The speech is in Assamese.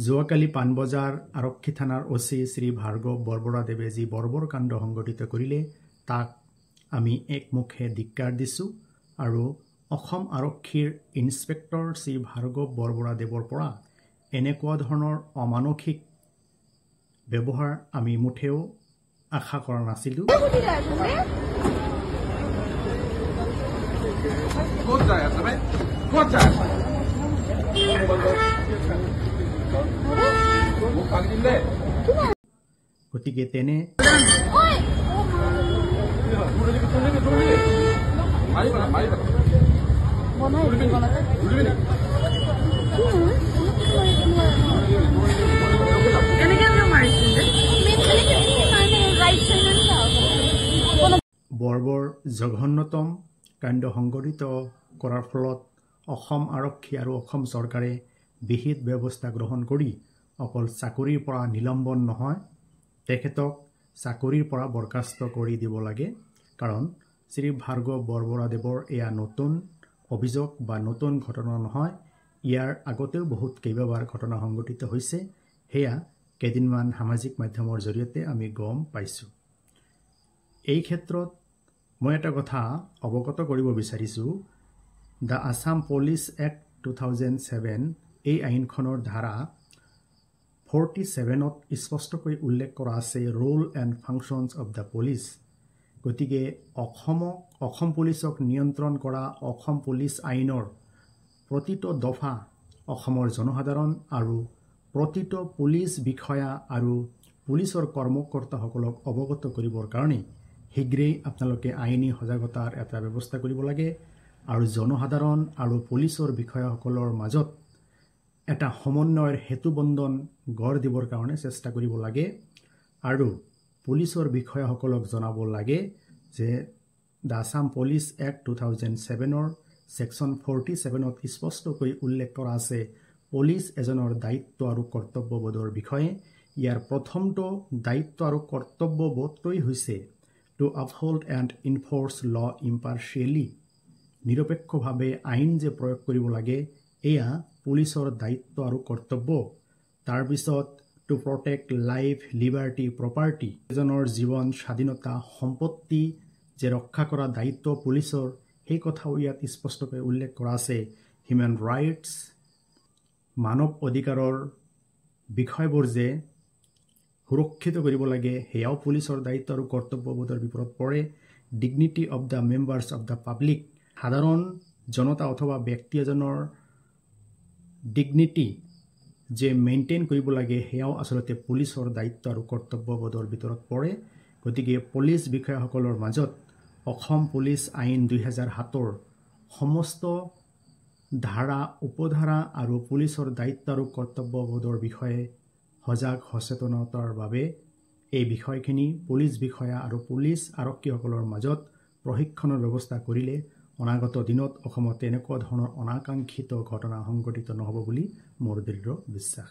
যোৱাকালি পানবজাৰ আৰক্ষী থানাৰ অচি শ্ৰী ভাৰ্গৱ বৰবৰাদেৱে যি বৰ্বৰ কাণ্ড সংঘটিত কৰিলে তাক আমি একমুখে ধিক্কাৰ দিছোঁ আৰু অসম আৰক্ষীৰ ইন্সপেক্টৰ শ্ৰী ভাৰ্গৱ বৰবৰাদেৱৰ পৰা এনেকুৱা ধৰণৰ অমানসিক ব্যৱহাৰ আমি মুঠেও আশা কৰা নাছিলোঁ। গতিকে তেনে বৰ্বৰ জঘন্যতম কাণ্ড সংঘটিত কৰাৰ ফলত অসম আৰক্ষী আৰু অসম চৰকাৰে বিহিত ব্যৱস্থা গ্ৰহণ কৰি অকল চাকৰিৰ পৰা নিলম্বন নহয়, তেখেতক চাকৰিৰ পৰা বৰখাস্ত কৰি দিব লাগে। কাৰণ শ্ৰী ভাৰ্গৱ বৰবৰাদেৱৰ এয়া নতুন অভিযোগ বা নতুন ঘটনা নহয়, ইয়াৰ আগতেও বহুত কেইবাবাৰ ঘটনা সংঘটিত হৈছে। সেয়া কেইদিনমান সামাজিক মাধ্যমৰ জৰিয়তে আমি গম পাইছোঁ। এই ক্ষেত্ৰত মই এটা কথা অৱগত কৰিব বিচাৰিছোঁ, দ্য আছাম পুলিচ এক্ট 2007 এই আইনখনৰ ধাৰা 47ত স্পষ্টকৈ উল্লেখ কৰা আছে role and functions of the police. গতিকে অসম পুলিচক নিয়ন্ত্ৰণ কৰা অসম পুলিচ আইনৰ প্ৰতিটো দফা অসমৰ জনসাধাৰণ আৰু প্ৰতিটো পুলিচ বিষয়া আৰু পুলিচৰ কৰ্মকৰ্তাসকলক অৱগত কৰিবৰ কাৰণে শীঘ্ৰেই আপোনালোকে আইনী সজাগতাৰ এটা ব্যৱস্থা কৰিব লাগে আৰু জনসাধাৰণ আৰু পুলিচৰ বিষয়াসকলৰ মাজত এটা সমন্বয়ৰ সেতুবন্ধন গঢ় দিবৰ কাৰণে চেষ্টা কৰিব লাগে আৰু পুলিচৰ বিষয়াসকলক জনাব লাগে যে দ্য আছাম পুলিচ এক্ট 2007ৰ ছেকশ্যন 47ত স্পষ্টকৈ উল্লেখ কৰা আছে পুলিচ এজনৰ দায়িত্ব আৰু কৰ্তব্যবোধৰ বিষয়ে। ইয়াৰ প্ৰথমটো দায়িত্ব আৰু কৰ্তব্যবোধটোৱেই হৈছে টু আপহোল্ড এণ্ড ইনফৰ্চ ল ইম্পাৰ্চিয়েলি। নিৰপেক্ষভাৱে আইন যে প্ৰয়োগ কৰিব লাগে এয়া পুলিচৰ দায়িত্ব আৰু কৰ্তব্য। তাৰপিছত to protect life, liberty, property, এজনৰ জীৱন, স্বাধীনতা, সম্পত্তি যে ৰক্ষা কৰা দায়িত্ব পুলিচৰ, সেই কথাও ইয়াত স্পষ্টকৈ উল্লেখ কৰা আছে। হিউমেন ৰাইটছ, মানৱ অধিকাৰৰ বিষয়বোৰ যে সুৰক্ষিত কৰিব লাগে সেয়াও পুলিচৰ দায়িত্ব আৰু কৰ্তব্যবোধৰ ভিতৰত পৰে। Dignity of the members of the public, সাধাৰণ জনতা অথবা ব্যক্তি এজনৰ ডিগনিটি যে মেইনটেইন কৰিব লাগে সেয়াও আচলতে পুলিচৰ দায়িত্ব আৰু কৰ্তব্যবোধৰ ভিতৰত পৰে। গতিকে পুলিচ বিষয়াসকলৰ মাজত অসম পুলিচ আইন 2007ৰ সমস্ত ধাৰা, উপধাৰা আৰু পুলিচৰ দায়িত্ব আৰু কৰ্তব্যবোধৰ বিষয়ে সজাগ সচেতনতাৰ বাবে এই বিষয়খিনি পুলিচ বিষয়া আৰু পুলিচ আৰক্ষীসকলৰ মাজত প্ৰশিক্ষণৰ ব্যৱস্থা কৰিলে অনাগত দিনত অসমত এনেকুৱা ধৰণৰ অনাকাংক্ষিত ঘটনা সংঘটিত নহ'ব বুলি মোৰ দৃঢ় বিশ্বাস।